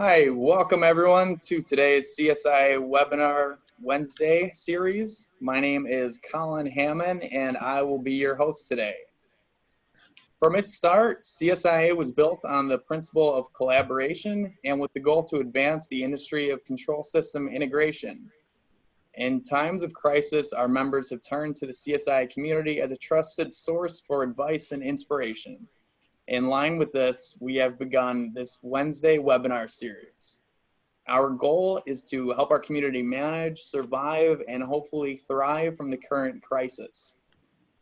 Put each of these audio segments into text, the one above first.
Hi, welcome everyone to today's CSIA Webinar Wednesday series. My name is Colin Hammond and I will be your host today. From its start, CSIA was built on the principle of collaboration and with the goal to advance the industry of control system integration. In times of crisis, our members have turned to the CSIA community as a trusted source for advice and inspiration. In line with this, we have begun this Wednesday webinar series. Our goal is to help our community manage, survive, and hopefully thrive from the current crisis.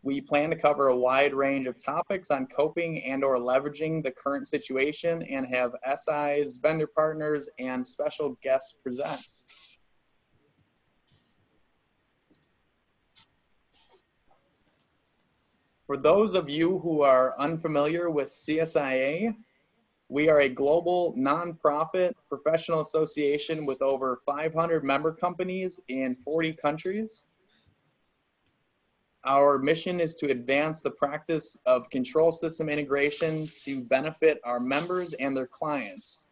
We plan to cover a wide range of topics on coping and/or leveraging the current situation and have SIs, vendor partners, and special guests present. For those of you who are unfamiliar with CSIA, we are a global nonprofit professional association with over 500 member companies in 40 countries. Our mission is to advance the practice of control system integration to benefit our members and their clients.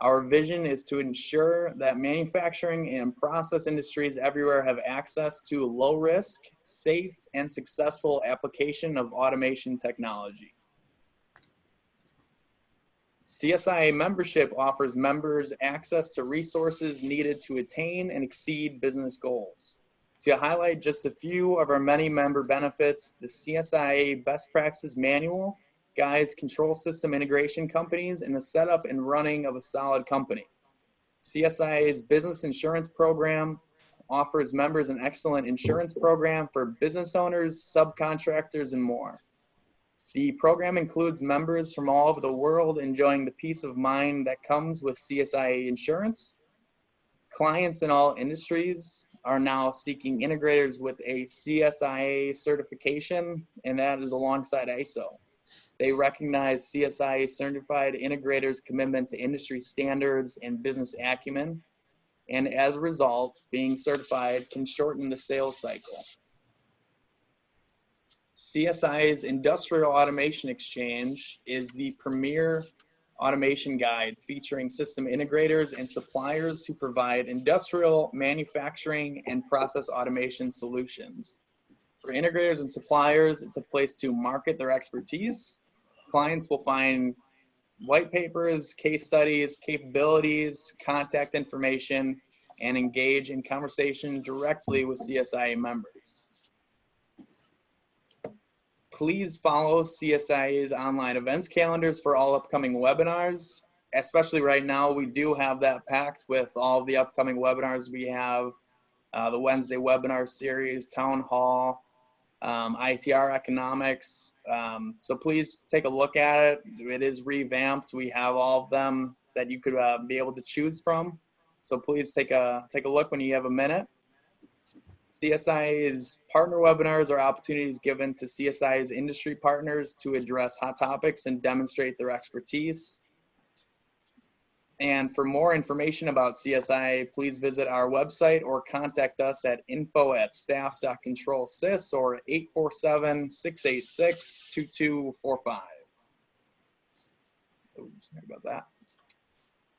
Our vision is to ensure that manufacturing and process industries everywhere have access to low risk, safe, and successful application of automation technology. CSIA membership offers members access to resources needed to attain and exceed business goals. To highlight just a few of our many member benefits, the CSIA Best Practices Manual guides control system integration companies in the setup and running of a solid company. CSIA's Business Insurance Program offers members an excellent insurance program for business owners, subcontractors, and more. The program includes members from all over the world enjoying the peace of mind that comes with CSIA insurance. Clients in all industries are now seeking integrators with a CSIA certification, and that is alongside ISO. They recognize CSIA certified integrators' commitment to industry standards and business acumen, and as a result, being certified can shorten the sales cycle. CSIA's Industrial Automation Exchange is the premier automation guide featuring system integrators and suppliers who provide industrial, manufacturing, and process automation solutions. For integrators and suppliers, it's a place to market their expertise. Clients will find white papers, case studies, capabilities, contact information, and engage in conversation directly with CSIA members. Please follow CSIA's online events calendars for all upcoming webinars. Especially right now, we do have that packed with all of the upcoming webinars. We have the Wednesday webinar series, Town Hall, ITR Economics. So please take a look at it. It is revamped. We have all of them that you could be able to choose from. So please take a look when you have a minute. CSIA's partner webinars are opportunities given to CSIA's industry partners to address hot topics and demonstrate their expertise. And for more information about CSIA, please visit our website or contact us at info@staff.controlsys or 847-686-2245. Oops, sorry about that.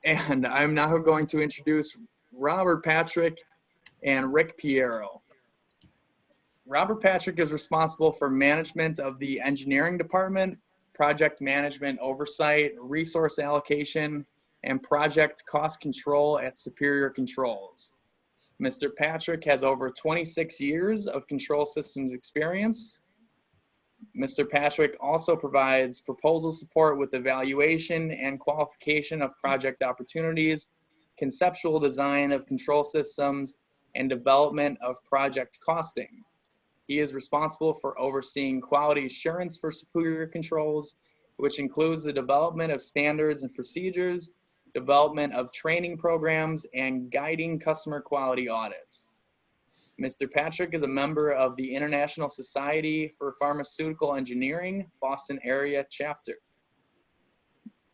And I'm now going to introduce Robert Patrick and Rick Pierro. Robert Patrick is responsible for management of the engineering department, project management oversight, resource allocation, and project cost control at Superior Controls. Mr. Patrick has over 26 years of control systems experience. Mr. Patrick also provides proposal support with evaluation and qualification of project opportunities, conceptual design of control systems, and development of project costing. He is responsible for overseeing quality assurance for Superior Controls, which includes the development of standards and procedures, development of training programs, and guiding customer quality audits. Mr. Patrick is a member of the International Society for Pharmaceutical Engineering, Boston area chapter.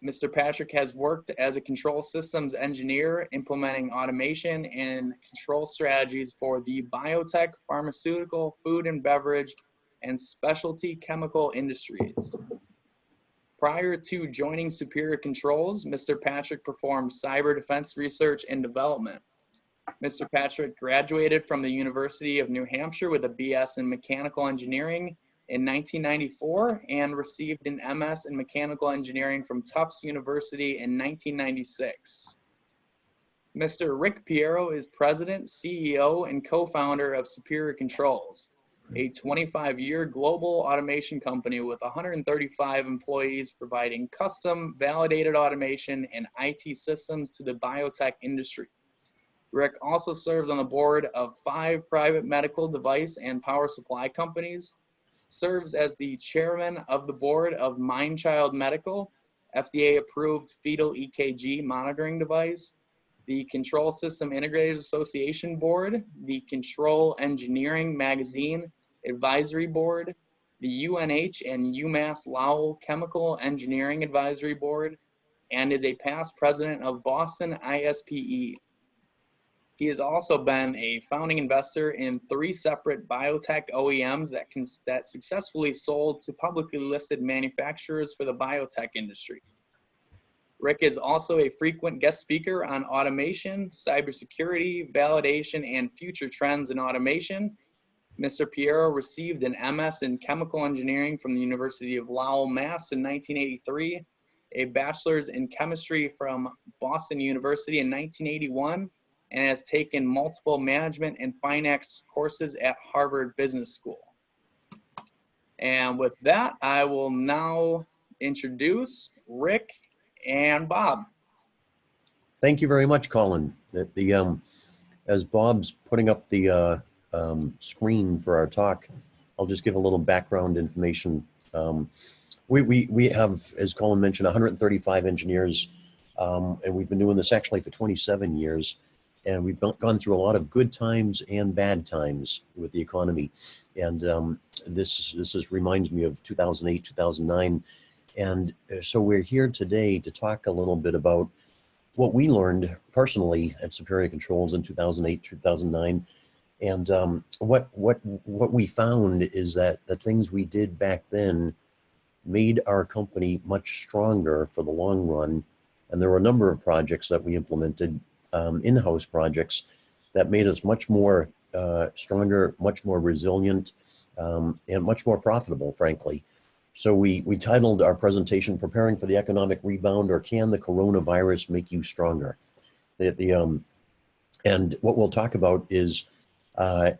Mr. Patrick has worked as a control systems engineer, implementing automation and control strategies for the biotech, pharmaceutical, food and beverage, and specialty chemical industries. Prior to joining Superior Controls, Mr. Patrick performed cyber defense research and development. Mr. Patrick graduated from the University of New Hampshire with a BS in mechanical engineering in 1994 and received an MS in mechanical engineering from Tufts University in 1996. Mr. Rick Pierro is president, CEO, and co-founder of Superior Controls, a 25-year global automation company with 135 employees providing custom, validated automation and IT systems to the biotech industry. Rick also serves on the board of 5 private medical device and power supply companies, serves as the chairman of the board of Mindchild Medical, FDA-approved fetal EKG monitoring device, the Control System Integrators Association Board, the Control Engineering Magazine Advisory Board, the UNH and UMass Lowell Chemical Engineering Advisory Board, and is a past president of Boston ISPE. He has also been a founding investor in 3 separate biotech OEMs that successfully sold to publicly listed manufacturers for the biotech industry. Rick is also a frequent guest speaker on automation, cybersecurity, validation, and future trends in automation. Mr. Pierro received an MS in chemical engineering from the University of Lowell, Mass. in 1983, a bachelor's in chemistry from Boston University in 1981, and has taken multiple management and finance courses at Harvard Business School. And with that, I will now introduce Rick and Bob. Thank you very much, Colin. As Bob's putting up the screen for our talk, I'll just give a little background information. We have, as Colin mentioned, 135 engineers, and we've been doing this actually for 27 years. And we've gone through a lot of good times and bad times with the economy. And this reminds me of 2008, 2009. And so we're here today to talk a little bit about what we learned personally at Superior Controls in 2008, 2009. And what we found is that the things we did back then made our company much stronger for the long run. And there were a number of projects that we implemented, in-house projects, that made us much more stronger, much more resilient, and much more profitable, frankly. So we titled our presentation, Preparing for the Economic Rebound, or Can the Coronavirus Make You Stronger? And what we'll talk about is, are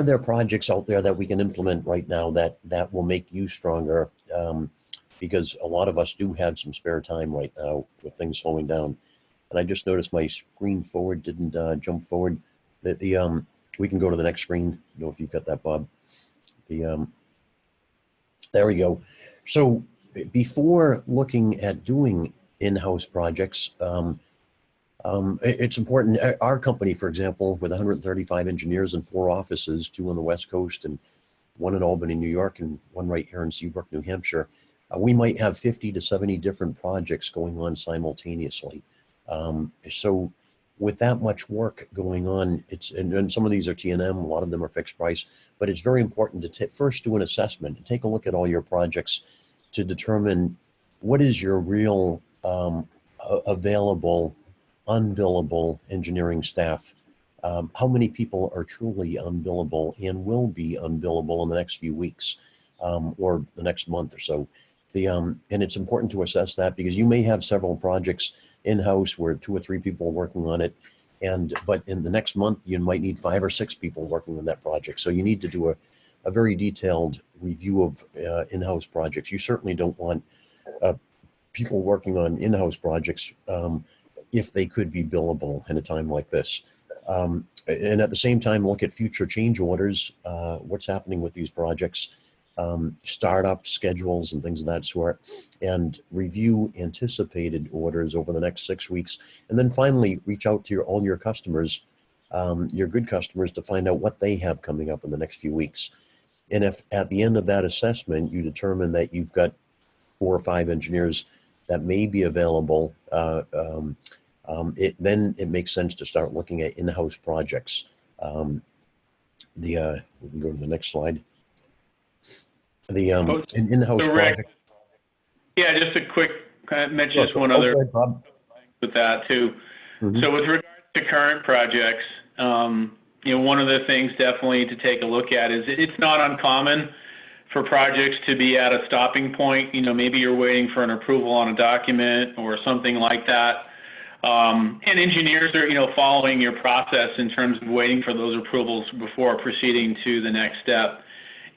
there projects out there that we can implement right now that will make you stronger? Because a lot of us do have some spare time right now with things slowing down. And I just noticed my screen forward didn't jump forward. We can go to the next screen. I don't know if you've got that, Bob. There we go. So before looking at doing in-house projects, it's important. Our company, for example, with 135 engineers and 4 offices, 2 on the West Coast and 1 in Albany, New York, and 1 right here in Seabrook, New Hampshire, we might have 50 to 70 different projects going on simultaneously. So with that much work going on, and some of these are T&M, a lot of them are fixed price, but it's very important to first do an assessment and take a look at all your projects to determine what is your real available, unbillable engineering staff. How many people are truly unbillable and will be unbillable in the next few weeks or the next month or so. And it's important to assess that because you may have several projects in-house where 2 or 3 people are working on it, but in the next month you might need 5 or 6 people working on that project. So you need to do a very detailed review of in-house projects. You certainly don't want people working on in-house projects if they could be billable in a time like this. And at the same time, look at future change orders, what's happening with these projects, startup schedules and things of that sort, and review anticipated orders over the next 6 weeks. And then finally, reach out to all your customers, your good customers, to find out what they have coming up in the next few weeks. And if at the end of that assessment, you determine that you've got 4 or 5 engineers that may be available, then it makes sense to start looking at in-house projects. We can go to the next slide. The Oh, in-house so Rick, project. yeah, just a quick, can I mention Sure. just one Oh, other go ahead, Bob. with that too. Mhm. So with regards to current projects, one of the things definitely to take a look at is it's not uncommon for projects to be at a stopping point. Maybe you're waiting for an approval on a document or something like that. And engineers are, following your process in terms of waiting for those approvals before proceeding to the next step.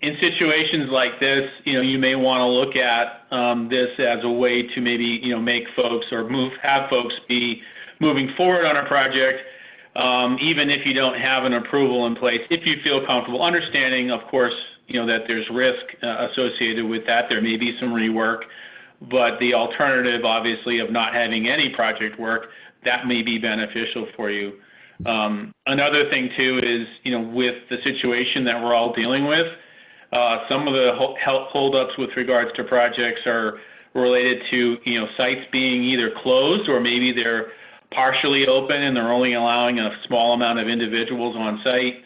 In situations like this, you may want to look at this as a way to maybe, make folks or have folks be moving forward on a project, even if you don't have an approval in place, if you feel comfortable, understanding, of course, that there's risk associated with that. There may be some rework, but the alternative, obviously, of not having any project work, that may be beneficial for you. Another thing, too, is, with the situation that we're all dealing with, some of the holdups with regards to projects are related to, sites being either closed or maybe they're partially open and they're only allowing a small amount of individuals on site.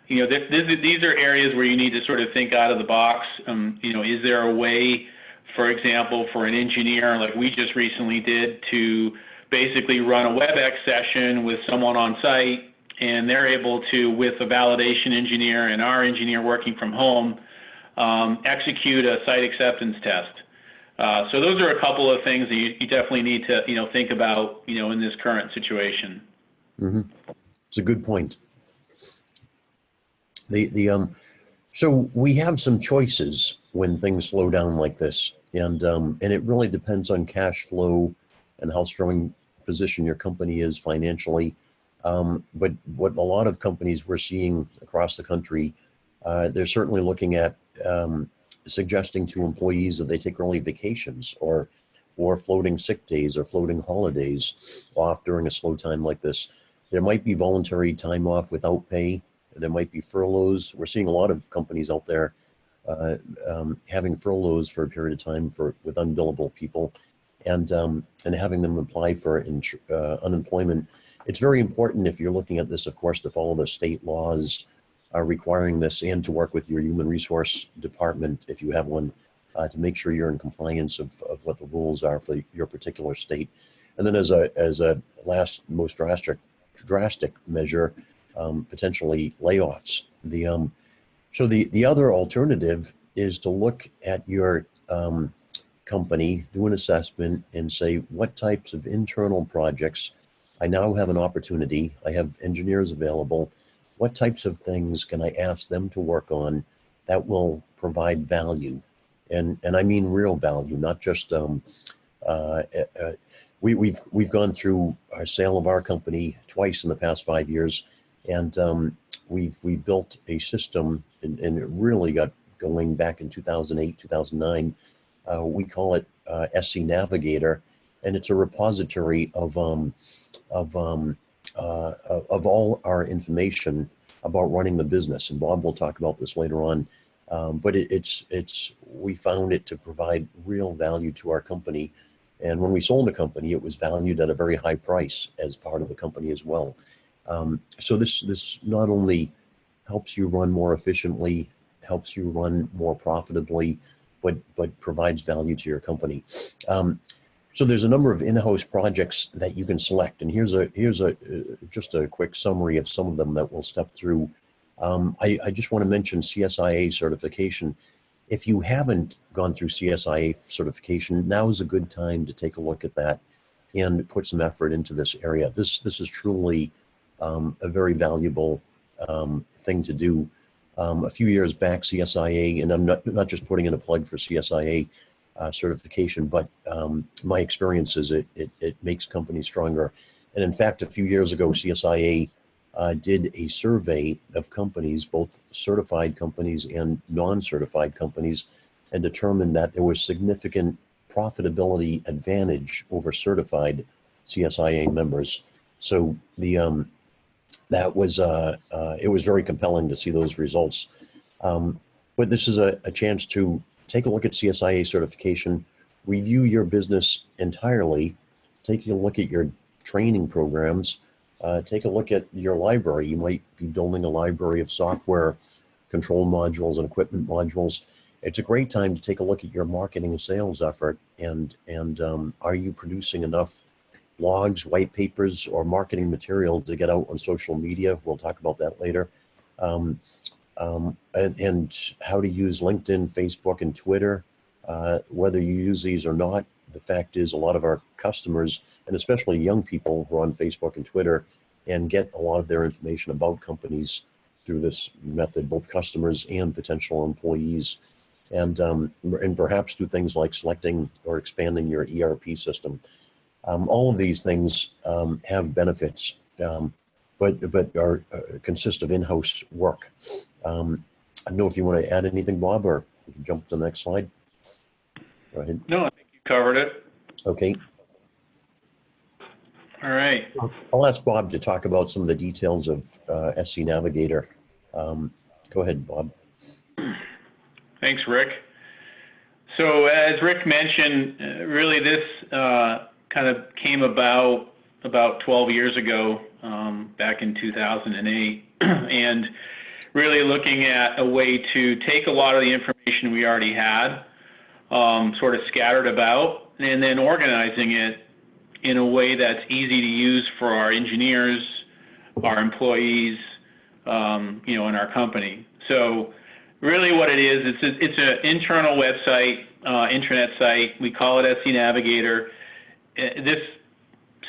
These are areas where you need to sort of think out of the box. Is there a way, for example, for an engineer like we just recently did to basically run a WebEx session with someone on site, and they're able to, with a validation engineer and our engineer working from home, execute a site acceptance test. So those are a couple of things that you definitely need to, think about, in this current situation. Mm-hmm. It's a good point. So we have some choices when things slow down like this, and it really depends on cash flow and how strong position your company is financially. But what a lot of companies we're seeing across the country, they're certainly looking at suggesting to employees that they take early vacations or floating sick days or floating holidays off during a slow time like this. There might be voluntary time off without pay. There might be furloughs. We're seeing a lot of companies out there having furloughs for a period of time with unbillable people, and having them apply for unemployment. It's very important, if you're looking at this, of course, to follow the state laws requiring this, and to work with your human resource department, if you have one, to make sure you're in compliance of what the rules are for your particular state. And then as a last most drastic measure, potentially layoffs. So the other alternative is to look at your company, do an assessment, and say, what types of internal projects, I now have an opportunity, I have engineers available, what types of things can I ask them to work on that will provide value? And I mean real value, not just, we've gone through our sale of our company twice in the past 5 years, and we built a system, and it really got going back in 2008, 2009. We call it SC Navigator, and it's a repository of all our information about running the business. And Bob will talk about this later on. But we found it to provide real value to our company. And when we sold the company, it was valued at a very high price as part of the company as well. So this not only helps you run more efficiently, helps you run more profitably, but provides value to your company. So there's a number of in-house projects that you can select, and here's just a quick summary of some of them that we'll step through. I just want to mention CSIA certification. If you haven't gone through CSIA certification, now is a good time to take a look at that and put some effort into this area. This is truly a very valuable thing to do. A few years back, CSIA, and I'm not just putting in a plug for CSIA certification, but my experience is it makes companies stronger. And in fact, a few years ago, CSIA did a survey of companies, both certified companies and non-certified companies, and determined that there was significant profitability advantage over certified CSIA members. So it was very compelling to see those results. But this is a chance to take a look at CSIA certification, review your business entirely, take a look at your training programs, take a look at your library. You might be building a library of software control modules and equipment modules, it's a great time to take a look at your marketing and sales effort, and are you producing enough blogs, white papers, or marketing material to get out on social media? We'll talk about that later. And how to use LinkedIn, Facebook, and Twitter. Whether you use these or not, the fact is a lot of our customers, and especially young people who are on Facebook and Twitter, and get a lot of their information about companies through this method, both customers and potential employees, and perhaps do things like selecting or expanding your ERP system. All of these things have benefits, but are consist of in-house work. I don't know if you want to add anything, Bob, or we can jump to the next slide. Go ahead. No, I think you covered it. Okay. All right. I'll ask Bob to talk about some of the details of SC Navigator. Go ahead, Bob. Thanks, Rick. So as Rick mentioned, really this kind of came about 12 years ago, back in 2008, and really looking at a way to take a lot of the information we already had, sort of scattered about, and then organizing it in a way that's easy to use for our engineers, our employees, and our company. So really what it is, it's an internal website, intranet site. We call it SC Navigator. This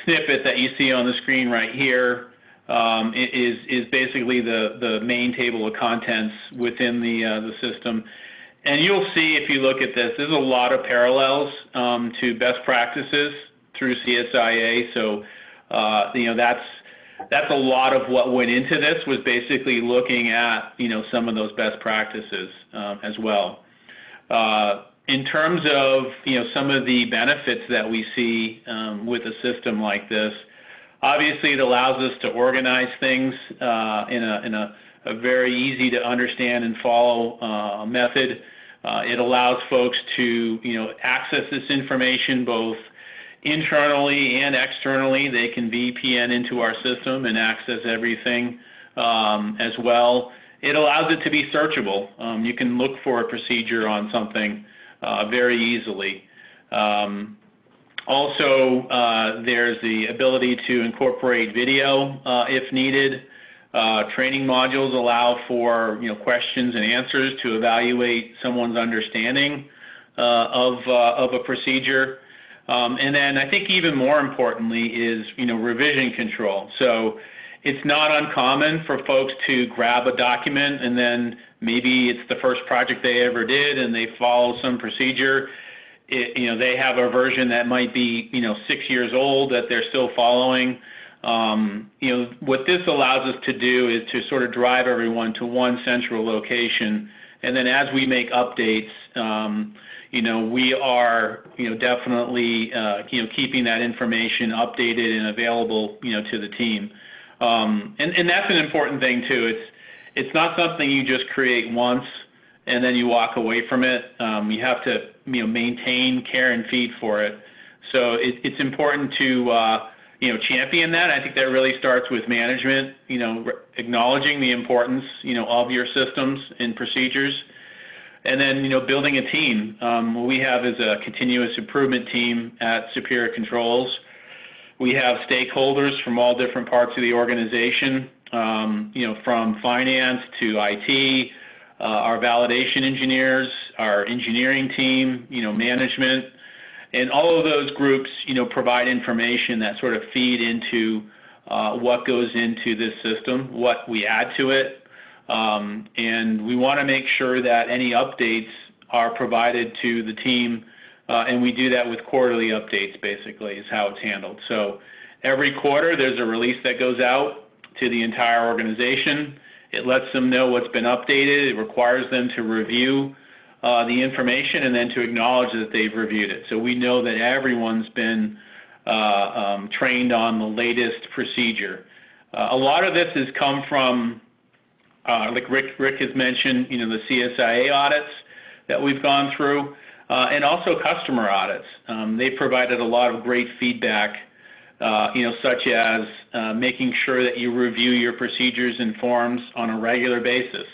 snippet that you see on the screen right here is basically the main table of contents within the system. And you'll see, if you look at this, there's a lot of parallels to best practices through CSIA. So, that's a lot of what went into this, was basically looking at, some of those best practices as well. In terms of, some of the benefits that we see with a system like this, obviously it allows us to organize things in a very easy to understand and follow method. It allows folks to, access this information both internally and externally. They can VPN into our system and access everything as well. It allows it to be searchable. You can look for a procedure on something very easily. Also, there's the ability to incorporate video if needed. Training modules allow for questions and answers to evaluate someone's understanding of a procedure. And then I think even more importantly is revision control. So it's not uncommon for folks to grab a document and then maybe it's the first project they ever did and they follow some procedure. They have a version that might be 6 years old that they're still following. What this allows us to do is to sort of drive everyone to one central location, and then as we make updates, we are definitely keeping that information updated and available to the team, and that's an important thing too. It's not something you just create once and then you walk away from it. You have to maintain, care, and feed for it. So it's important to champion that. I think that really starts with management, acknowledging the importance, of your systems and procedures, and then, building a team. What we have is a continuous improvement team at Superior Controls. We have stakeholders from all different parts of the organization, from finance to IT, our validation engineers, our engineering team, management. And all of those groups, provide information that sort of feed into what goes into this system, what we add to it. And we want to make sure that any updates are provided to the team, and we do that with quarterly updates, basically, is how it's handled. So every quarter, there's a release that goes out to the entire organization. It lets them know what's been updated. It requires them to review the information and then to acknowledge that they've reviewed it. So we know that everyone's been trained on the latest procedure. A lot of this has come from, like Rick has mentioned, the CSIA audits that we've gone through, and also customer audits. They provided a lot of great feedback, such as making sure that you review your procedures and forms on a regular basis.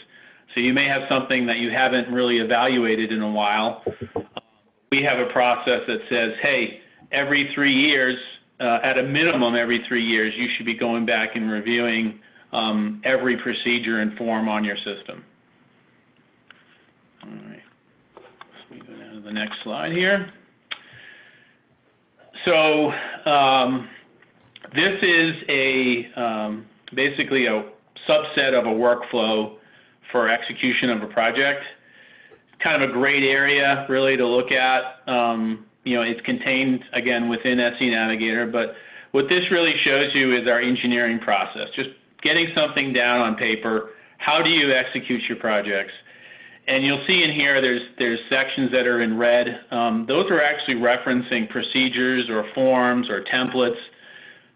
So you may have something that you haven't really evaluated in a while. We have a process that says, hey, every 3 years, at a minimum every 3 years, you should be going back and reviewing every procedure and form on your system. All right, let's go down to the next slide here. So this is basically a subset of a workflow for execution of a project. Kind of a great area really to look at. You know, it's contained again within SE Navigator, but what this really shows you is our engineering process, just getting something down on paper. How do you execute your projects? And you'll see in here there's sections that are in red. Those are actually referencing procedures or forms or templates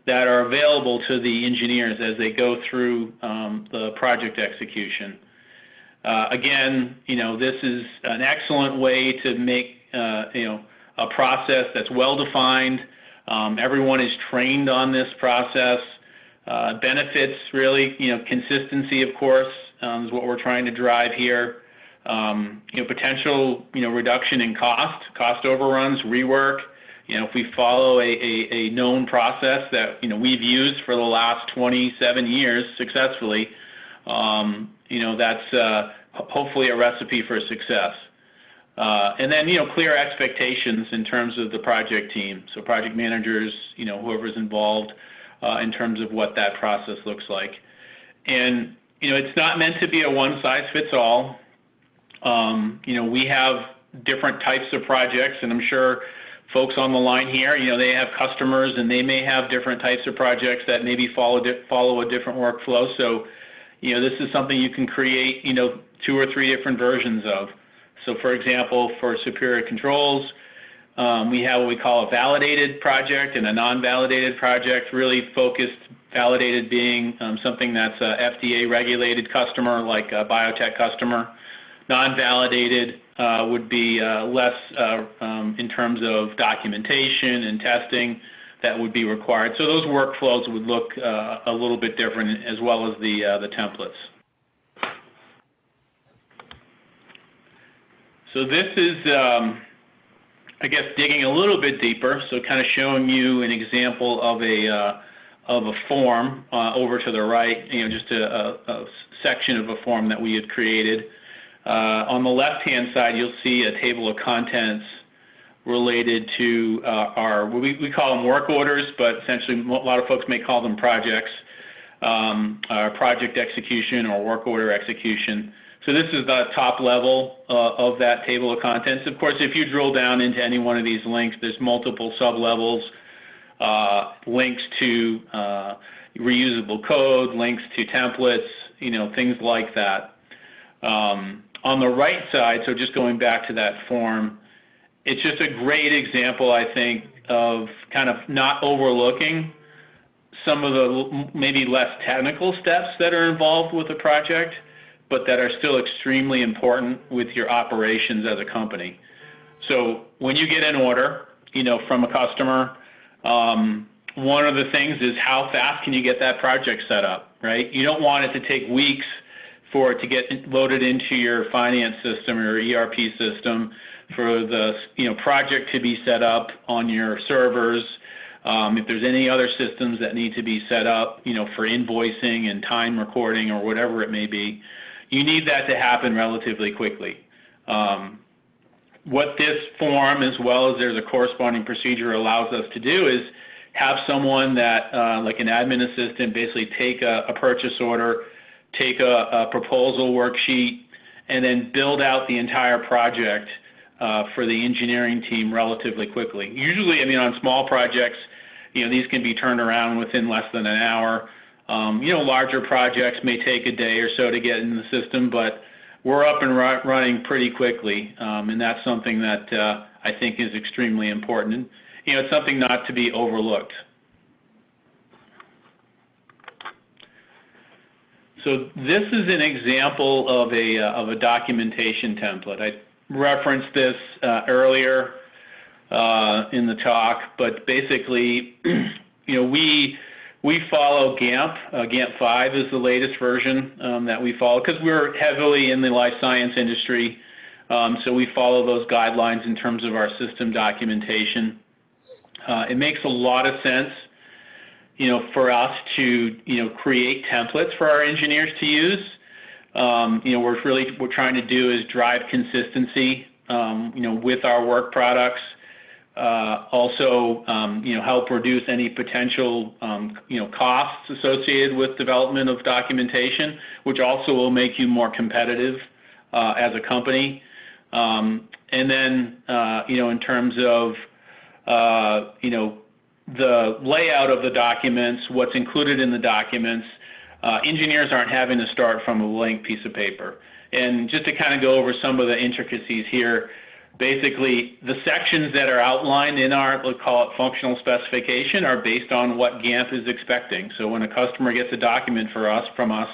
that are available to the engineers as they go through the project execution. Again, you know, this is an excellent way to make, you know, a process that's well-defined. Everyone is trained on this process. Benefits really, you know, consistency, of course, is what we're trying to drive here. You know, potential, you know, reduction in cost overruns, rework. You know, if we follow a known process that, you know, we've used for the last 27 years successfully, you know, that's hopefully a recipe for success. And then, you know, clear expectations in terms of the project team. So project managers, you know, whoever's involved in terms of what that process looks like. And, you know, it's not meant to be a one-size-fits-all. You know, we have different types of projects, and I'm sure folks on the line here, you know, they have customers and they may have different types of projects that maybe follow a different workflow. So, you know, this is something you can create, you know, 2 or 3 different versions of. So for example, for superior controls, we have what we call a validated project and a non-validated project, really focused, validated being something that's a FDA regulated customer, like a biotech customer. Non-validated would be less in terms of documentation and testing that would be required. So those workflows would look a little bit different, as well as the templates. So this is, I guess, digging a little bit deeper. So kind of showing you an example of a form over to the right. You know, just a section of a form that we had created. On the left-hand side, you'll see a table of contents related to our, we call them work orders, but essentially a lot of folks may call them projects, our project execution or work order execution. So this is the top level of that table of contents. Of course, if you drill down into any one of these links, there's multiple sub-levels, links to reusable code, links to templates, you know, things like that. On the right side, so just going back to that form, it's just a great example, I think, of kind of not overlooking some of the maybe less technical steps that are involved with the project, but that are still extremely important with your operations as a company. So when you get an order, you know, from a customer, one of the things is how fast can you get that project set up, right? You don't want it to take weeks for it to get loaded into your finance system or ERP system, for the, you know, project to be set up on your servers. If there's any other systems that need to be set up, you know, for invoicing and time recording or whatever it may be, you need that to happen relatively quickly. What this form, as well as there's a corresponding procedure, allows us to do is have someone that, like an admin assistant, basically take a purchase order, take a proposal worksheet, and then build out the entire project for the engineering team relatively quickly. Usually, I mean, on small projects, you know, these can be turned around within less than an hour. You know, larger projects may take a day or so to get in the system, but we're up and running pretty quickly, and that's something that I think is extremely important. And, you know, it's something not to be overlooked. So this is an example of a documentation template. I referenced this earlier in the talk, but basically, you know, we we follow GAMP. GAMP 5 is the latest version that we follow because we're heavily in the life science industry. So we follow those guidelines in terms of our system documentation. It makes a lot of sense, for us to, create templates for our engineers to use. What we're trying to do is drive consistency, with our work products. Also, help reduce any potential, costs associated with development of documentation, which also will make you more competitive as a company. And then, in terms of, the layout of the documents, what's included in the documents, engineers aren't having to start from a blank piece of paper. And just to kind of go over some of the intricacies here, basically the sections that are outlined in our, let's call it functional specification, are based on what GAMP is expecting. So when a customer gets a document from us,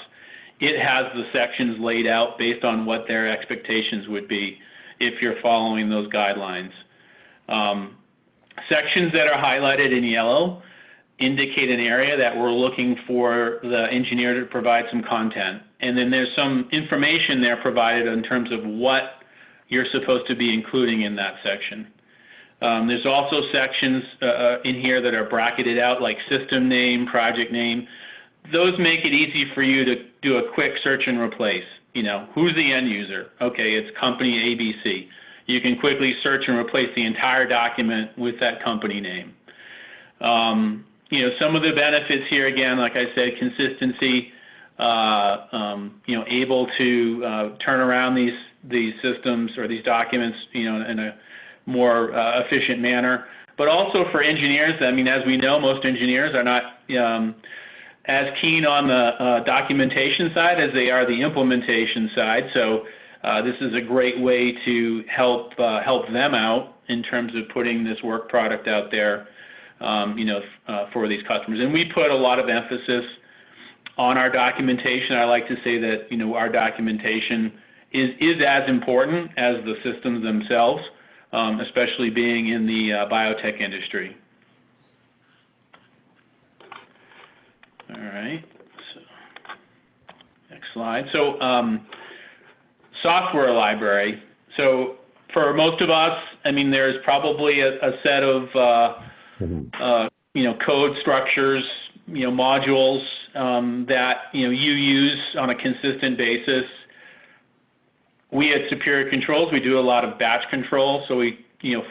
it has the sections laid out based on what their expectations would be if you're following those guidelines. Sections that are highlighted in yellow indicate an area that we're looking for the engineer to provide some content. And then there's some information there provided in terms of what you're supposed to be including in that section. There's also sections in here that are bracketed out, like system name, project name. Those make it easy for you to do a quick search and replace. Who's the end user? Okay, it's company ABC. You can quickly search and replace the entire document with that company name. Some of the benefits here, again, like I said, consistency, able to turn around these systems or these documents, in a more efficient manner. But also for engineers, I mean, as we know, most engineers are not as keen on the documentation side as they are the implementation side. So this is a great way to help them out in terms of putting this work product out there, for these customers. And we put a lot of emphasis on our documentation. I like to say that, our documentation is as important as the systems themselves, especially being in the biotech industry. All right, so next slide. So software library. So for most of us, I mean, there's probably a set of code structures, modules that you use on a consistent basis. We at Superior Controls, we do a lot of batch control, so we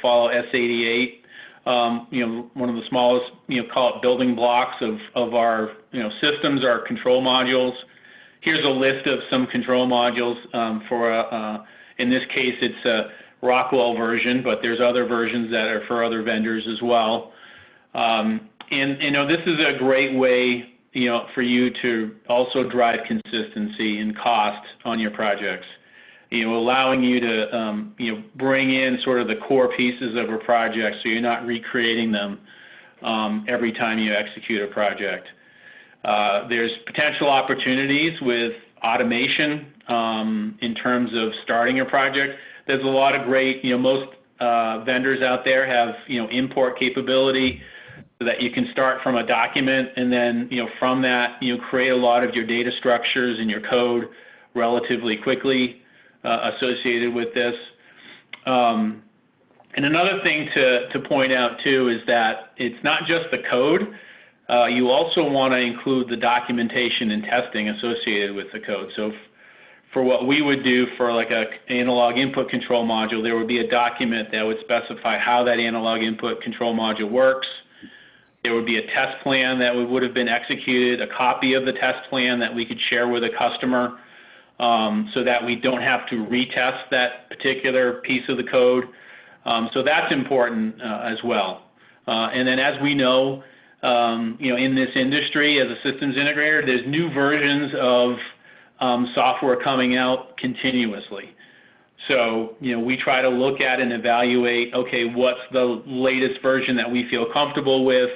follow S88. One of the smallest, call it building blocks of our systems, our control modules. Here's a list of some control modules for in this case it's a Rockwell version, but there's other versions that are for other vendors as well. And this is a great way for you to also drive consistency and cost on your projects. Allowing you to bring in sort of the core pieces of a project, so you're not recreating them every time you execute a project. There's potential opportunities with automation in terms of starting a project. There's a lot of great, most vendors out there have import capability so that you can start from a document, and then from that create a lot of your data structures and your code relatively quickly associated with this. And another thing to point out too is that it's not just the code. You also want to include the documentation and testing associated with the code. So for what we would do for like a analog input control module, there would be a document that would specify how that analog input control module works. There would be a test plan that would have been executed, a copy of the test plan that we could share with a customer, so that we don't have to retest that particular piece of the code. So that's important as well. And then as we know, in this industry as a systems integrator, there's new versions of software coming out continuously. So, we try to look at and evaluate, okay, what's the latest version that we feel comfortable with?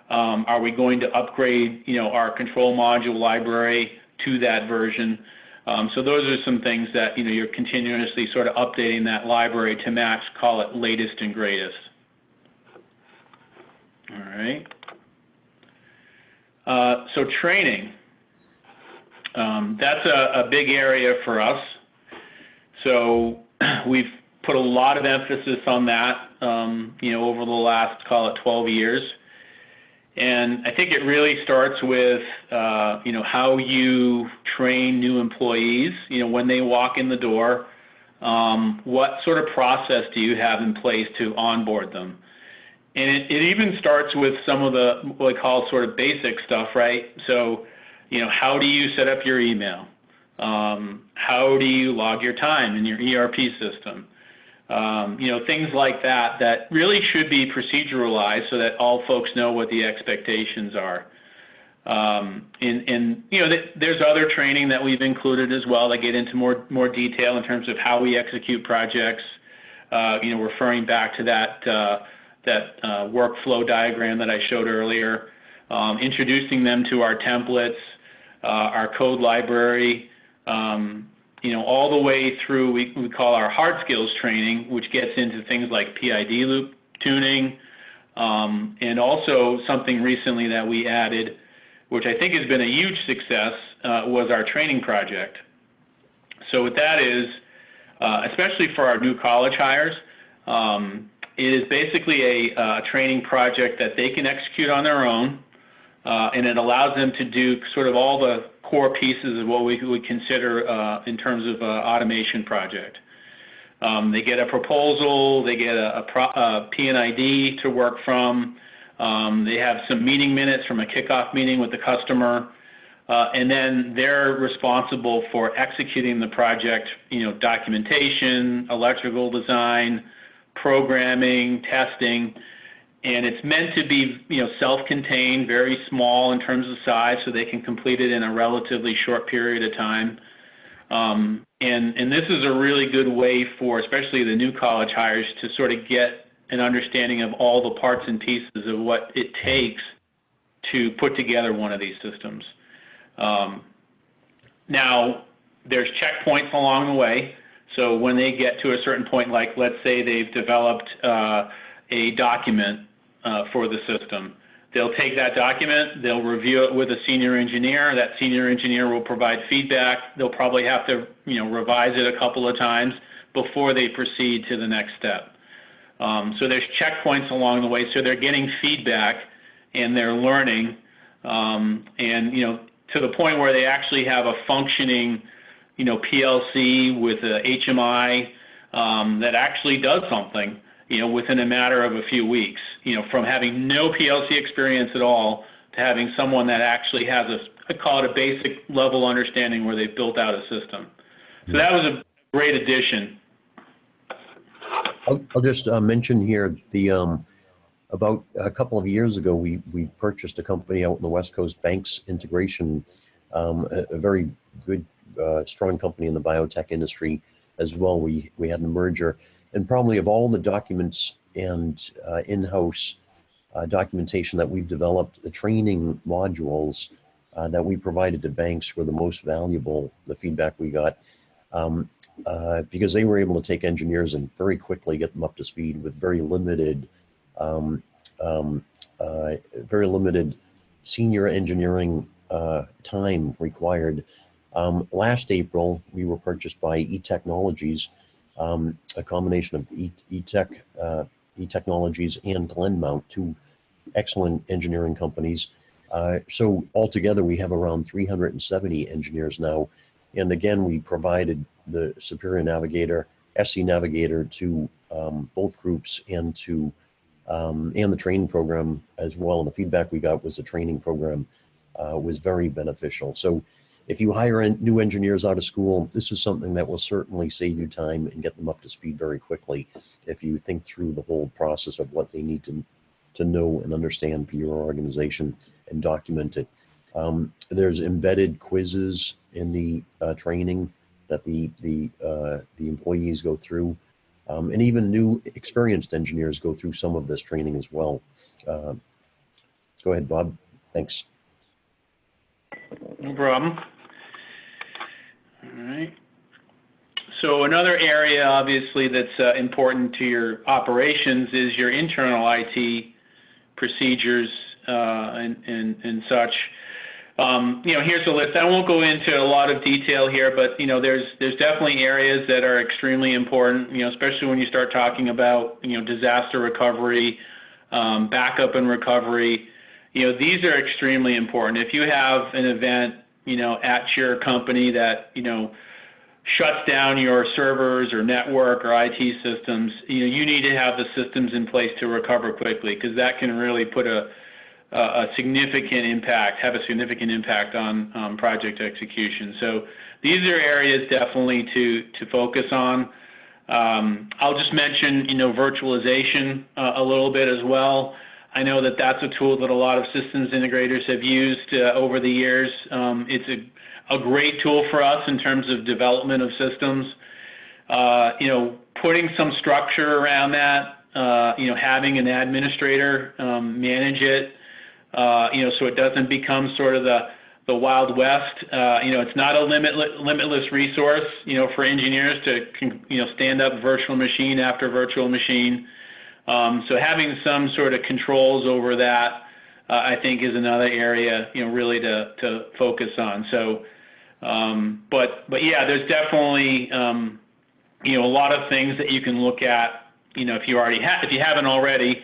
Are we going to upgrade, our control module library to that version? So those are some things that, you're continuously sort of updating that library to match, call it latest and greatest. All right. So training, that's a big area for us. So we've put a lot of emphasis on that, over the last, call it 12 years. And I think it really starts with, how you train new employees, when they walk in the door, what sort of process do you have in place to onboard them? And it even starts with some of the, what I call sort of basic stuff, right? So, how do you set up your email? How do you log your time in your ERP system? Things like that really should be proceduralized so that all folks know what the expectations are. There's other training that we've included as well that get into more detail in terms of how we execute projects, referring back to that workflow diagram that I showed earlier, introducing them to our templates, our code library, all the way through we call our hard skills training, which gets into things like PID loop tuning, and also something recently that we added, which I think has been a huge success, was our training project. So what that is, especially for our new college hires, it is basically a training project that they can execute on their own, and it allows them to do sort of all the core pieces of what we would consider in terms of automation project. They get a proposal, they get a P&ID to work from, they have some meeting minutes from a kickoff meeting with the customer, and then they're responsible for executing the project, documentation, electrical design, programming, testing, and it's meant to be, self-contained, very small in terms of size, so they can complete it in a relatively short period of time. And this is a really good way for, especially the new college hires, to sort of get an understanding of all the parts and pieces of what it takes to put together one of these systems. Now, there's checkpoints along the way. So when they get to a certain point, like let's say they've developed a document for the system, they'll take that document, they'll review it with a senior engineer. That senior engineer will provide feedback. They'll probably have to, revise it a couple of times before they proceed to the next step. So there's checkpoints along the way. So they're getting feedback and they're learning, to the point where they actually have a functioning, PLC with a HMI that actually does something, within a matter of a few weeks, from having no PLC experience at all to having someone that actually has I call it a basic level understanding where they've built out a system. So that was a great addition. I'll just mention here about a couple of years ago, we purchased a company out in the West Coast, Banks Integration, a very good, strong company in the biotech industry as well. We had a merger, and probably of all the documents and in-house documentation that we've developed, the training modules that we provided to banks were the most valuable, the feedback we got, because they were able to take engineers and very quickly get them up to speed with very limited senior engineering time required. Last April, we were purchased by eTechnologies, a combination of eTechnologies and Glenmount, two excellent engineering companies. So altogether, we have around 370 engineers now. And again, we provided the Superior Navigator, SC Navigator to both groups and to and the training program as well. And the feedback we got was the training program was very beneficial. So if you hire new engineers out of school, this is something that will certainly save you time and get them up to speed very quickly if you think through the whole process of what they need to know and understand for your organization and document it. There's embedded quizzes in the training that the employees go through, and even new experienced engineers go through some of this training as well. Go ahead, Bob. Thanks. No problem. All right. So another area, obviously, that's important to your operations is your internal IT procedures and such. Here's a list. I won't go into a lot of detail here, but there's definitely areas that are extremely important. Especially when you start talking about disaster recovery, backup and recovery. These are extremely important. If you have an event at your company that shuts down your servers or network or IT systems, you need to have the systems in place to recover quickly, because that can really put have a significant impact on project execution. So these are areas definitely to focus on. I'll just mention, virtualization a little bit as well. I know that that's a tool that a lot of systems integrators have used over the years. It's a great tool for us in terms of development of systems. Putting some structure around that, having an administrator manage it, so it doesn't become sort of the Wild West. It's not a limitless resource, for engineers to, stand up virtual machine after virtual machine. So having some sort of controls over that, I think, is another area, really to focus on. So, but yeah, there's definitely, a lot of things that you can look at, if you haven't already,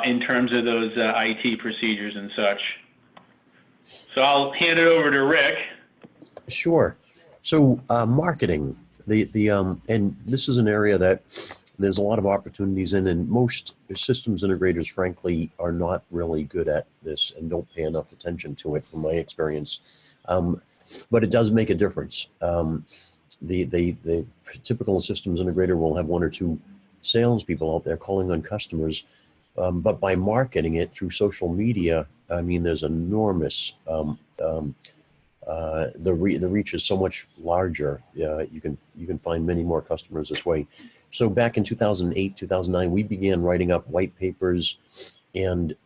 in terms of those IT procedures and such. So I'll hand it over to Rick. Sure. So marketing, and this is an area that there's a lot of opportunities in, and most systems integrators, frankly, are not really good at this and don't pay enough attention to it, from my experience. But it does make a difference. The typical systems integrator will have one or two salespeople out there calling on customers, but by marketing it through social media, I mean, there's enormous. The reach is so much larger. You can find many more customers this way. So back in 2008, 2009, we began writing up white papers and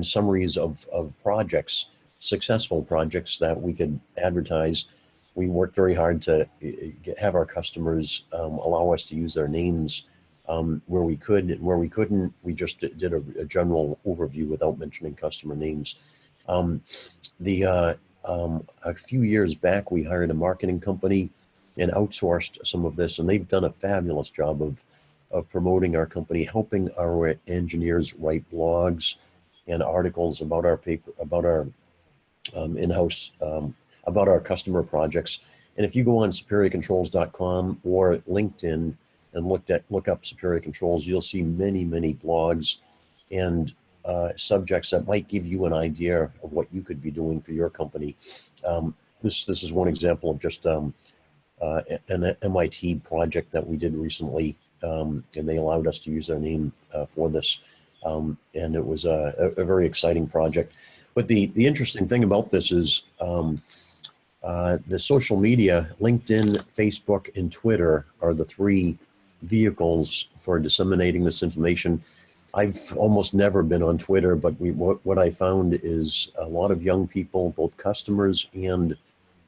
summaries of projects, successful projects that we could advertise. We worked very hard to have our customers allow us to use their names where we could, and where we couldn't, we just did a general overview without mentioning customer names. A few years back, we hired a marketing company and outsourced some of this, and they've done a fabulous job of promoting our company, helping our engineers write blogs and articles about our paper, about our in-house, about our customer projects. And if you go on superiorcontrols.com or LinkedIn and look up Superior Controls, you'll see many blogs and subjects that might give you an idea of what you could be doing for your company. This is one example of just an MIT project that we did recently, and they allowed us to use their name for this, and it was a very exciting project. But the interesting thing about this is the social media, LinkedIn, Facebook, and Twitter are the three vehicles for disseminating this information. I've almost never been on Twitter, but what I found is a lot of young people, both customers and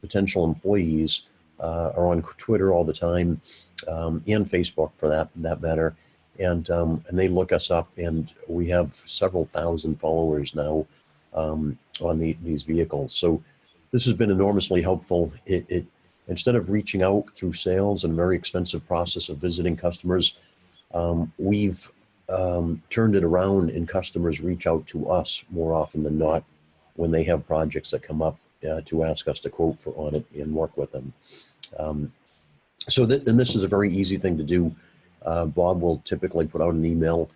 potential employees, are on Twitter all the time, and Facebook for that matter, and they look us up, and we have several thousand followers now on these vehicles. So this has been enormously helpful. It instead of reaching out through sales and a very expensive process of visiting customers, we've turned it around, and customers reach out to us more often than not when they have projects that come up to ask us to quote on it and work with them. And this is a very easy thing to do. Bob will typically put out an email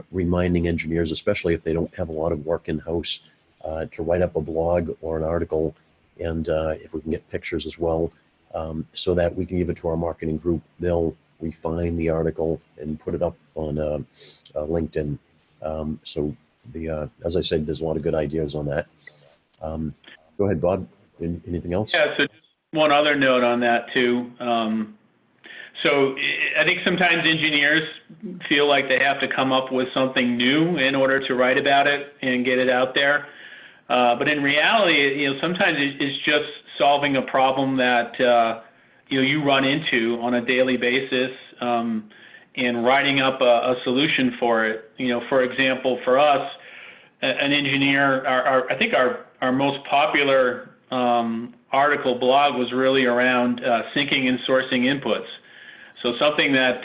reminding engineers, especially if they don't have a lot of work in-house, to write up a blog or an article, and if we can get pictures as well, so that we can give it to our marketing group. They'll refine the article and put it up on LinkedIn. So as I said, there's a lot of good ideas on that. Go ahead, Bob. Anything else? Yeah, so one other note on that too. So I think sometimes engineers feel like they have to come up with something new in order to write about it and get it out there. But in reality, sometimes it's just solving a problem that you run into on a daily basis, and writing up a solution for it. For example, for us, an engineer, I think our most popular article blog was really around syncing and sourcing inputs. So something that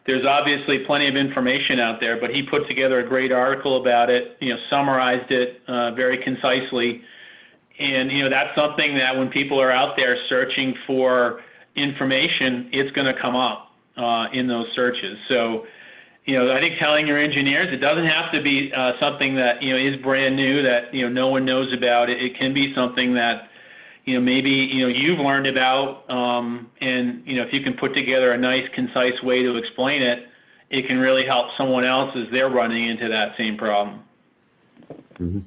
there's obviously plenty of information out there, but he put together a great article about it, summarized it very concisely. And, that's something that when people are out there searching for information, it's going to come up in those searches. So, I think telling your engineers, it doesn't have to be something that, is brand new that, no one knows about. It can be something that, maybe, you've learned about, and, if you can put together a nice, concise way to explain it, it can really help someone else as they're running into that same problem. Mm-hmm.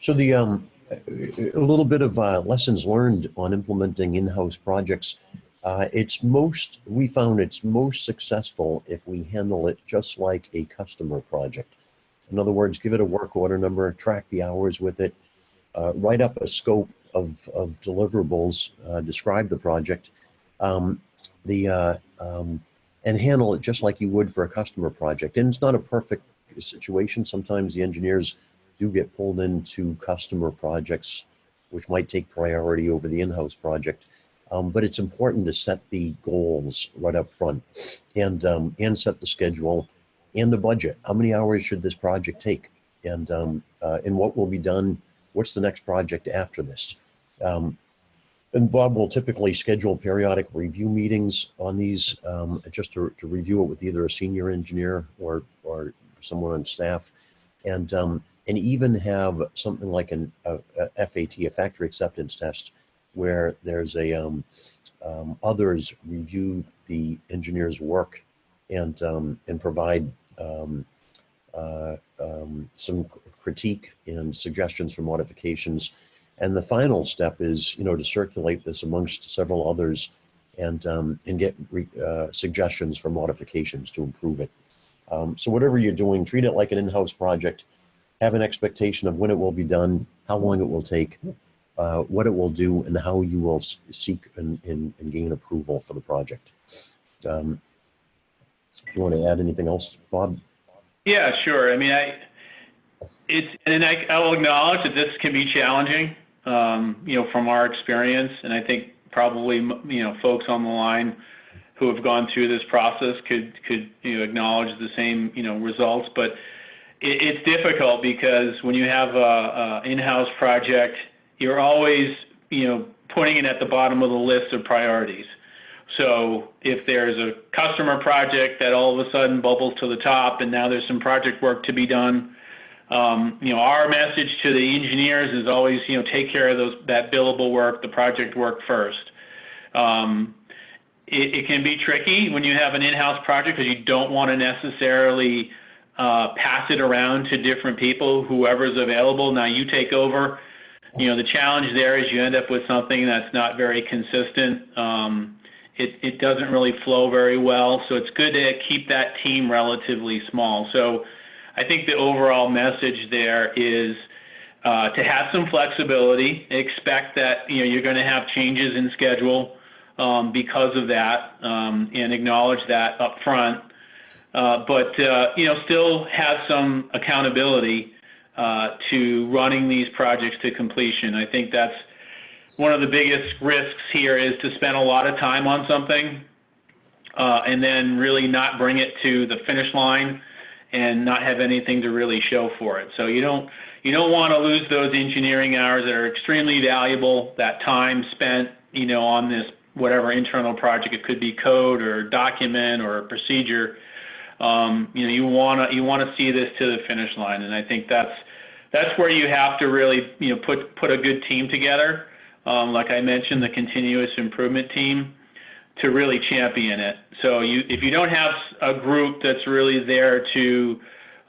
So a little bit of lessons learned on implementing in-house projects. We found it's most successful if we handle it just like a customer project. In other words, give it a work order number, track the hours with it, write up a scope of deliverables, describe the project, and handle it just like you would for a customer project. And it's not a perfect situation. Sometimes the engineers do get pulled into customer projects, which might take priority over the in-house project. But it's important to set the goals right up front and set the schedule and the budget. How many hours should this project take? And what will be done? What's the next project after this? And Bob will typically schedule periodic review meetings on these just to review it with either a senior engineer or someone on staff. And even have something like a FAT, a factory acceptance test, where there's others review the engineer's work and provide some critique and suggestions for modifications. And the final step is, to circulate this amongst several others and get suggestions for modifications to improve it. So whatever you're doing, treat it like an in-house project. Have an expectation of when it will be done, how long it will take, what it will do, and how you will seek and gain approval for the project. If you want to add anything else, Bob? Yeah, sure. I mean, I will acknowledge that this can be challenging, from our experience, and I think probably folks on the line who have gone through this process could acknowledge the same results, but it's difficult because when you have a in-house project, you're always, putting it at the bottom of the list of priorities. So if there's a customer project that all of a sudden bubbles to the top and now there's some project work to be done, our message to the engineers is always, take care of that billable work, the project work first. It can be tricky when you have an in-house project because you don't want to necessarily pass it around to different people, whoever's available. Now you take over. The challenge there is you end up with something that's not very consistent. It doesn't really flow very well. So it's good to keep that team relatively small. So I think the overall message there is to have some flexibility, expect that, you're going to have changes in schedule because of that, and acknowledge that up front. But still have some accountability to running these projects to completion. I think that's one of the biggest risks here, is to spend a lot of time on something and then really not bring it to the finish line and not have anything to really show for it. So you don't want to lose those engineering hours that are extremely valuable, that time spent on this whatever internal project. It could be code or document or procedure. You want to see this to the finish line, and I think that's where you have to really put a good team together. Like I mentioned, the continuous improvement team to really champion it. So if you don't have a group that's really there to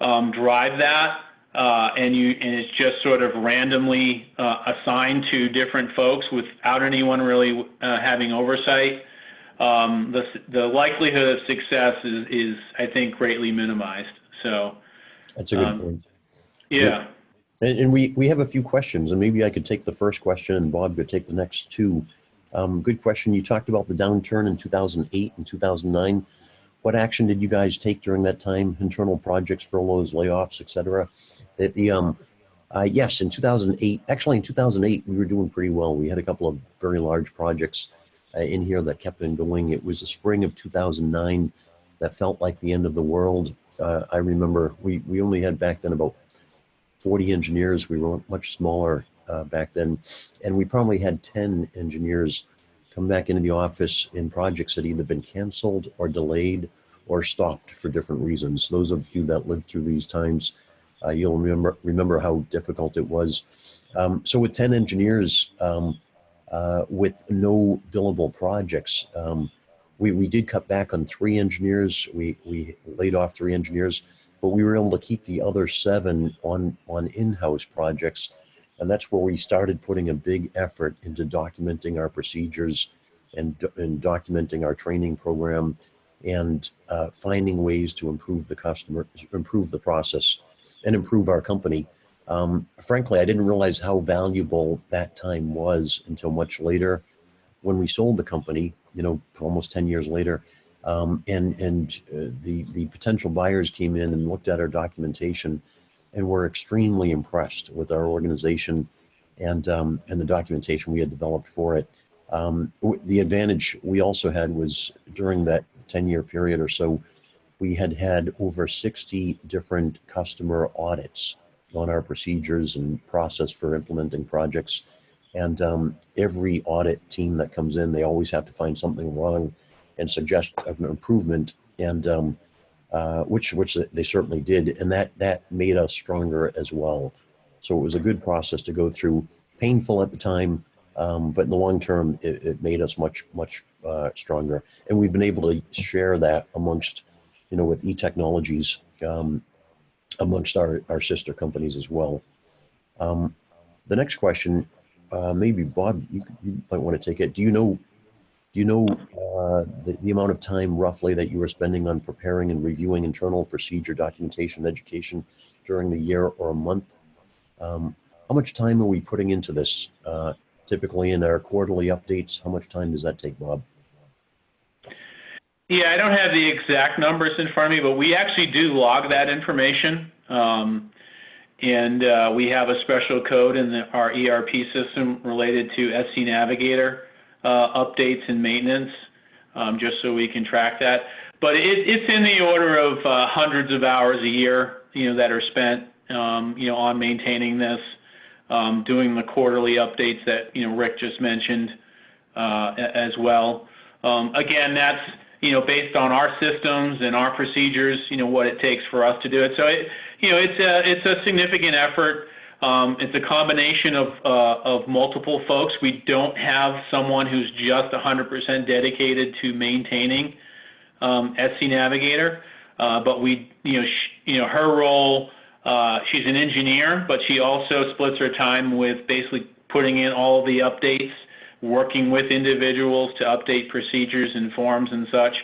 drive that, and it's just sort of randomly assigned to different folks without anyone really having oversight, the likelihood of success is I think greatly minimized. So that's a good point. Yeah. And we have a few questions, and maybe I could take the first question and Bob could take the next two. Good question. You talked about the downturn in 2008 and 2009. what action did you guys take during that time? Internal projects, furloughs, layoffs, etc. Yes, in 2008, actually in 2008, we were doing pretty well. We had a couple of very large projects in here that kept on going. It was the spring of 2009 that felt like the end of the world. I remember we only had back then about 40 engineers. We were much smaller back then. And we probably had 10 engineers come back into the office in projects that either been canceled or delayed or stopped for different reasons. Those of you that lived through these times, you'll remember how difficult it was. So with 10 engineers, with no billable projects, we did cut back on 3 engineers. We laid off 3 engineers, but we were able to keep the other 7 on in-house projects. And that's where we started putting a big effort into documenting our procedures and documenting our training program and finding ways to improve the customer, improve the process, and improve our company. Frankly, I didn't realize how valuable that time was until much later when we sold the company, almost 10 years later. The potential buyers came in and looked at our documentation and were extremely impressed with our organization and the documentation we had developed for it. The advantage we also had was during that 10-year period or so, we had over 60 different customer audits on our procedures and process for implementing projects. And every audit team that comes in, they always have to find something wrong and suggest an improvement, and which they certainly did, and that made us stronger as well. So it was a good process to go through, painful at the time, but in the long term, it made us much stronger. And we've been able to share that amongst, with eTechnologies, amongst our sister companies as well. The next question, maybe Bob, you might want to take it. Do you know the amount of time roughly that you were spending on preparing and reviewing internal procedure documentation education during the year or a month? How much time are we putting into this? Typically in our quarterly updates, how much time does that take, Bob? Yeah, I don't have the exact numbers in front of me, but we actually do log that information. And we have a special code in our ERP system related to SC Navigator updates and maintenance, just so we can track that. But it's in the order of hundreds of hours a year, that are spent, on maintaining this, doing the quarterly updates that, Rick just mentioned as well. Again, that's, based on our systems and our procedures, what it takes for us to do it. So it's a significant effort. It's a combination of multiple folks. We don't have someone who's just 100% dedicated to maintaining SC Navigator, but we, her role, she's an engineer, but she also splits her time with basically putting in all the updates, working with individuals to update procedures and forms and such.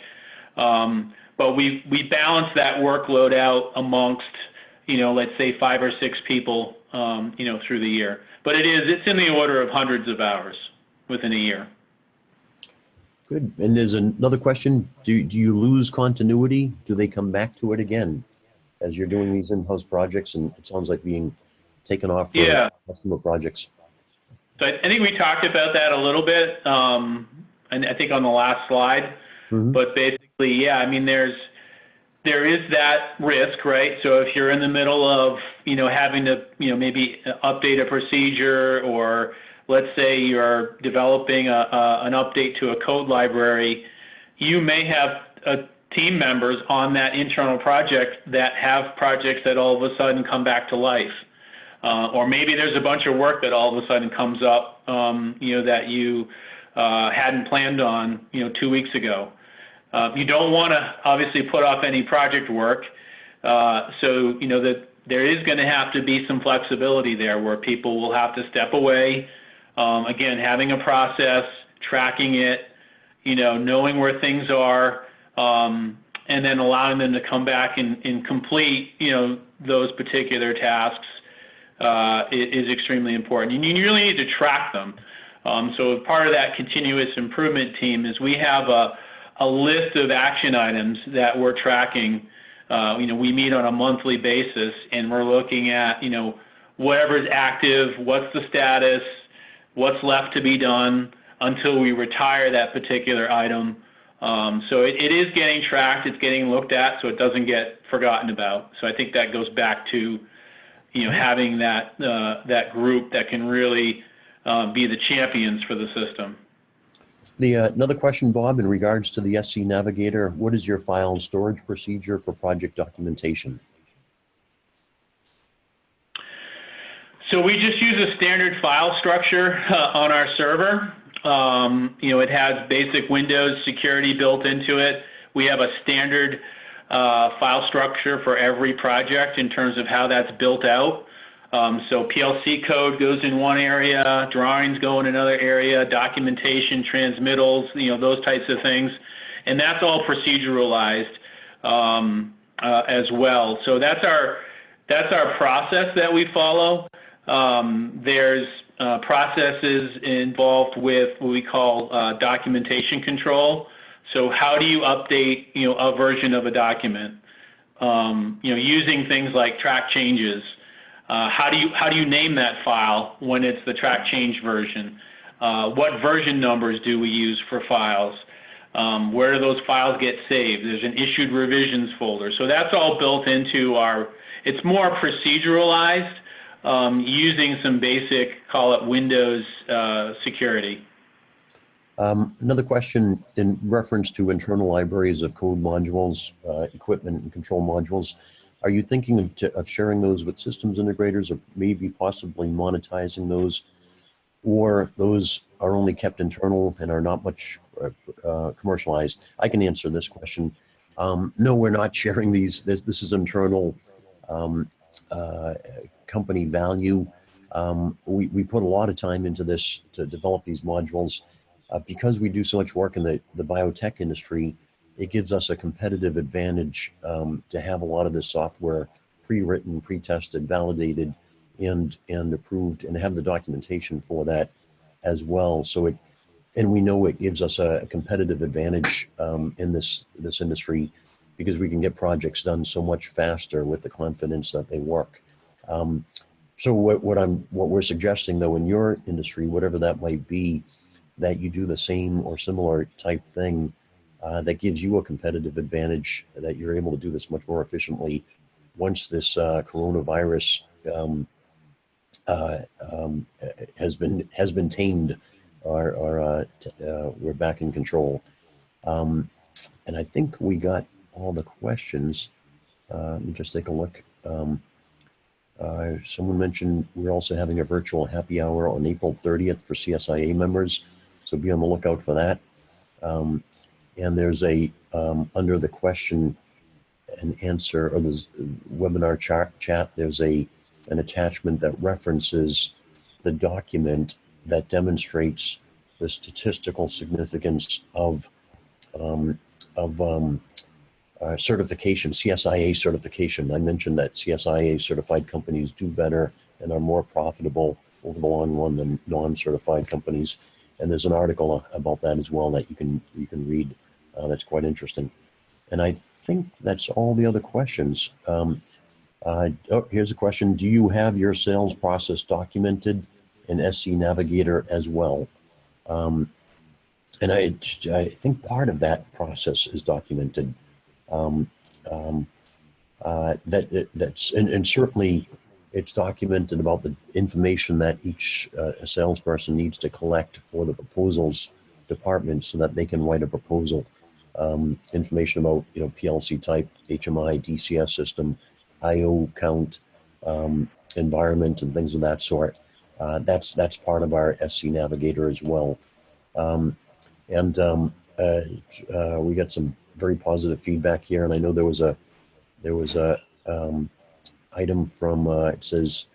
But we balance that workload out amongst, let's say 5 or 6 people, through the year. But it's in the order of hundreds of hours within a year. Good. And there's another question. Do you lose continuity? Do they come back to it again as you're doing these in-house projects? And it sounds like being taken off for customer projects. So I think we talked about that a little bit, and I think on the last slide. Mm-hmm. But basically, yeah, I mean, there is that risk, right? So if you're in the middle of, having to, maybe update a procedure, or let's say you're developing an update to a code library, you may have team members on that internal project that have projects that all of a sudden come back to life. Or maybe there's a bunch of work that all of a sudden comes up, that you hadn't planned on, 2 weeks ago. You don't want to obviously put off any project work. So, that there is going to have to be some flexibility there where people will have to step away. Again, having a process, tracking it, knowing where things are, and then allowing them to come back and complete, those particular tasks is extremely important. And you really need to track them. So part of that continuous improvement team is we have a list of action items that we're tracking. We meet on a monthly basis, and we're looking at, whatever's active, what's the status, what's left to be done until we retire that particular item. So it is getting tracked, it's getting looked at, so it doesn't get forgotten about. So I think that goes back to, having that group that can really be the champions for the system. Another question, Bob, in regards to the SC Navigator, what is your file storage procedure for project documentation? So we just use a standard file structure on our server. It has basic Windows security built into it. We have a standard file structure for every project in terms of how that's built out. So PLC code goes in one area, drawings go in another area, documentation, transmittals, those types of things. And that's all proceduralized as well. So that's our process that we follow. There's processes involved with what we call documentation control. So how do you update, a version of a document? Using things like track changes. How do you name that file when it's the track change version? What version numbers do we use for files? Where do those files get saved? There's an issued revisions folder. So that's all built into it's more proceduralized, using some basic, call it Windows security. Another question in reference to internal libraries of code modules, equipment and control modules. Are you thinking of sharing those with systems integrators, or maybe possibly monetizing those, or those are only kept internal and are not much commercialized? I can answer this question. No, we're not sharing these. This is internal company value. We put a lot of time into this to develop these modules. Because we do so much work in the biotech industry, it gives us a competitive advantage to have a lot of this software pre-written, pre-tested, validated, and approved, and have the documentation for that as well. So and we know it gives us a competitive advantage in this industry, because we can get projects done so much faster with the confidence that they work. So what we're suggesting, though, in your industry, whatever that might be, that you do the same or similar type thing that gives you a competitive advantage, that you're able to do this much more efficiently once this coronavirus has been tamed, or we're back in control. And I think we got all the questions. Let me just take a look. Someone mentioned we're also having a virtual happy hour on April 30th for CSIA members, so be on the lookout for that. And there's under the question and answer, or the webinar chat, there's an attachment that references the document that demonstrates the statistical significance of certification, CSIA certification. I mentioned that CSIA certified companies do better and are more profitable over the long run than non-certified companies. And there's an article about that as well that you can read. That's quite interesting. And I think that's all the other questions. Here's a question. Do you have your sales process documented in SC Navigator as well? And I think part of that process is documented. And certainly it's documented about the information that each salesperson needs to collect for the proposals department, so that they can write a proposal. Information about PLC type, HMI, DCS system, IO count, environment, and things of that sort. That's part of our SC Navigator as well. We got some very positive feedback here, and I know there was a item from it says,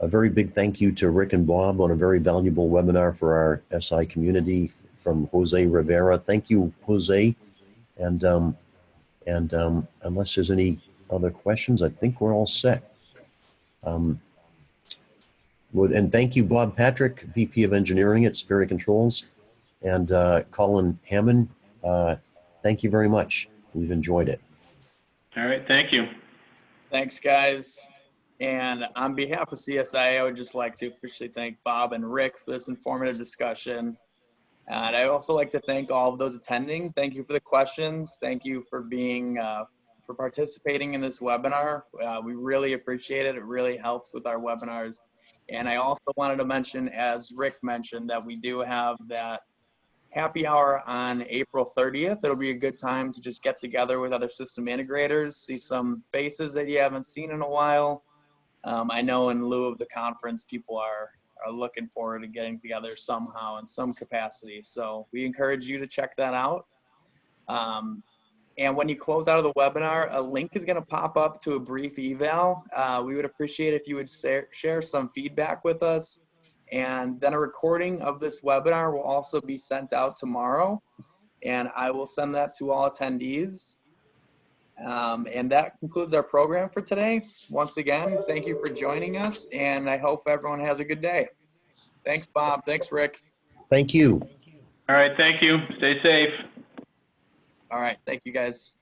a very big thank you to Rick and Bob on a very valuable webinar for our SI community, from Jose Rivera. Thank you, Jose. And unless there's any other questions, I think we're all set. And thank you, Bob Patrick, VP of Engineering at Superior Controls, and Colin Hammond, Thank you very much. We've enjoyed it. All right, thank you. Thanks, guys. And on behalf of CSIA, I would just like to officially thank Bob and Rick for this informative discussion. And I also like to thank all of those attending. Thank you for the questions. Thank you for being, for participating in this webinar. We really appreciate it. It really helps with our webinars. And I also wanted to mention, as Rick mentioned, that we do have that happy hour on April 30th. It'll be a good time to just get together with other system integrators, see some faces that you haven't seen in a while. I know in lieu of the conference, people are looking forward to getting together somehow in some capacity. So we encourage you to check that out. And when you close out of the webinar, a link is going to pop up to a brief eval. We would appreciate if you would share some feedback with us. And then a recording of this webinar will also be sent out tomorrow. And I will send that to all attendees. And that concludes our program for today. Once again, thank you for joining us, and I hope everyone has a good day. Thanks, Bob. Thanks, Rick. Thank you. All right, thank you. Stay safe. All right. Thank you, guys.